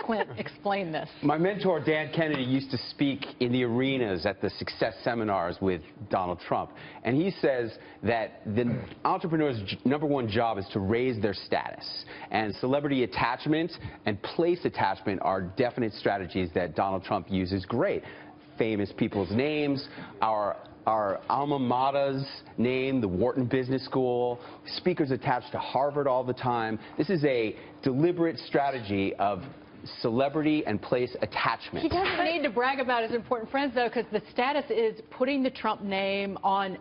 Clint explain this. My mentor, Dan Kennedy, used to speak in the arenas at the success seminars with Donald Trump. And he says that the entrepreneur's #1 job is to raise their status. And celebrity attachment and place attachment are definite strategies that Donald Trump uses great. Famous people's names, our alma mater's name, the Wharton Business School, speakers attached to Harvard all the time. This is a deliberate strategy of celebrity and place attachment. He doesn't need to brag about his important friends, though, because the status is putting the Trump name on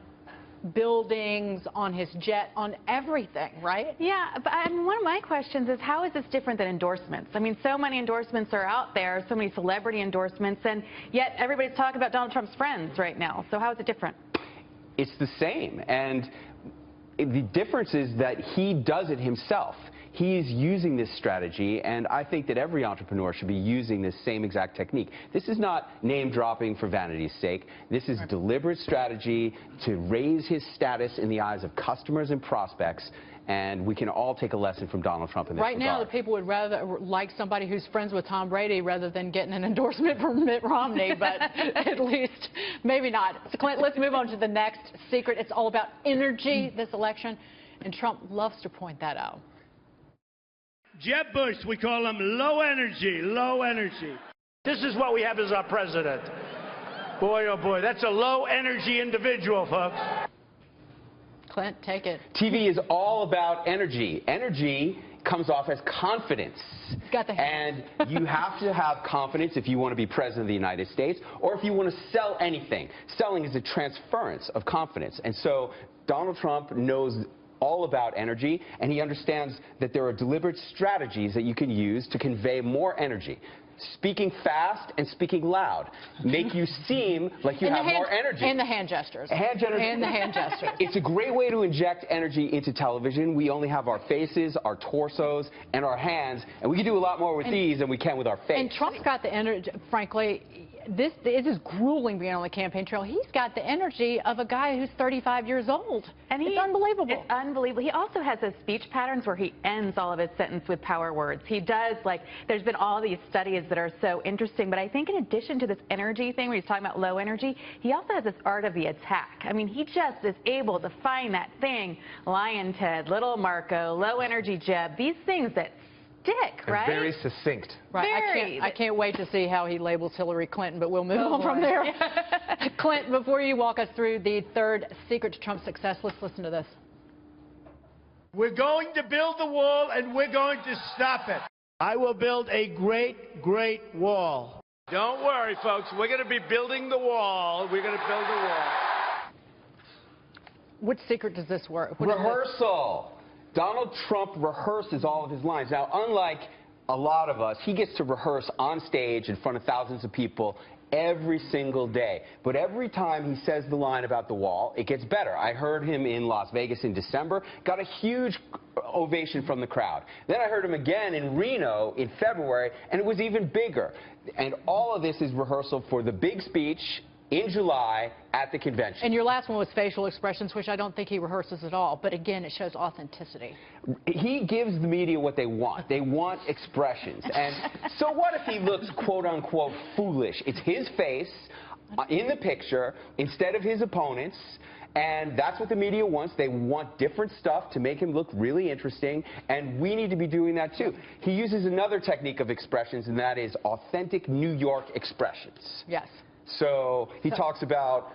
buildings, on his jet, on everything, right? Yeah, but one of my questions is, how is this different than endorsements? I mean, so many endorsements are out there, so many celebrity endorsements, and yet everybody's talking about Donald Trump's friends right now. So how is it different? It's the same, and the difference is that he does it himself. He's using this strategy, and I think that every entrepreneur should be using this same exact technique. This is not name dropping for vanity's sake. This is deliberate strategy to raise his status in the eyes of customers and prospects, and we can all take a lesson from Donald Trump in this Right now, the people would rather like somebody who's friends with Tom Brady rather than getting an endorsement from Mitt Romney, but at least maybe not. So, Clint, let's move on to the next secret. It's all about energy this election, and Trump loves to point that out. Jeb Bush, we call him low energy, low energy. This is what we have as our president. Boy, oh boy, that's a low energy individual, folks. Clint, take it. TV is all about energy. Energy comes off as confidence. Got the hand. And you have to have confidence if you want to be president of the United States or if you want to sell anything. Selling is a transference of confidence. And so Donald Trump knows all about energy, and he understands that there are deliberate strategies that you can use to convey more energy. Speaking fast and speaking loud make you seem like you have more energy. And the hand gestures. And the hand gestures. It's a great way to inject energy into television. We only have our faces, our torsos, and our hands, and we can do a lot more with these than we can with our face. And Trump's got the energy, frankly. This is grueling being on the campaign trail. He's got the energy of a guy who's 35 years old. And it's unbelievable. It's unbelievable. He also has those speech patterns where he ends all of his sentence with power words. He does, like, there's been all these studies that are so interesting. But I think in addition to this energy thing where he's talking about low energy, he also has this art of the attack. I mean, he just is able to find that thing, Lion Ted, Little Marco, low energy Jeb, these things that stick, right? Very succinct. Right. I can't wait to see how he labels Hillary Clinton, but we'll move on from there. Clint, before you walk us through the third secret to Trump's success, let's listen to this. We're going to build the wall, and we're going to stop it. I will build a great, great wall. Don't worry, folks. We're going to be building the wall. We're going to build the wall. What secret does this work? Rehearsal. Donald Trump rehearses all of his lines. Now, unlike a lot of us, he gets to rehearse on stage in front of thousands of people every single day. But every time he says the line about the wall, it gets better. I heard him in Las Vegas in December, got a huge ovation from the crowd. Then I heard him again in Reno in February, and it was even bigger. And all of this is rehearsal for the big speech in July at the convention. And your last one was facial expressions, which I don't think he rehearses at all. But again, it shows authenticity. He gives the media what they want. They want expressions. And so what if he looks, quote unquote, foolish? It's his face in the picture instead of his opponents. And that's what the media wants. They want different stuff to make him look really interesting, and we need to be doing that too. He uses another technique of expressions, and that is authentic New York expressions. Yes. So he talks about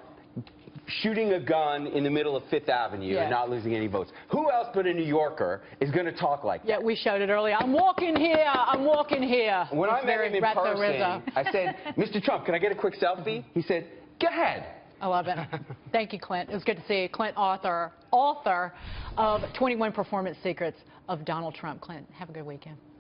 shooting a gun in the middle of Fifth Avenue and not losing any votes. Who else but a New Yorker is going to talk like that? Yeah, we showed it earlier. I'm walking here. I'm walking here. When I met him in person, I said, Mr. Trump, can I get a quick selfie? He said, go ahead. I love it. Thank you, Clint. It was good to see you. Clint Arthur, author of 21 Performance Secrets of Donald Trump. Clint, have a good weekend.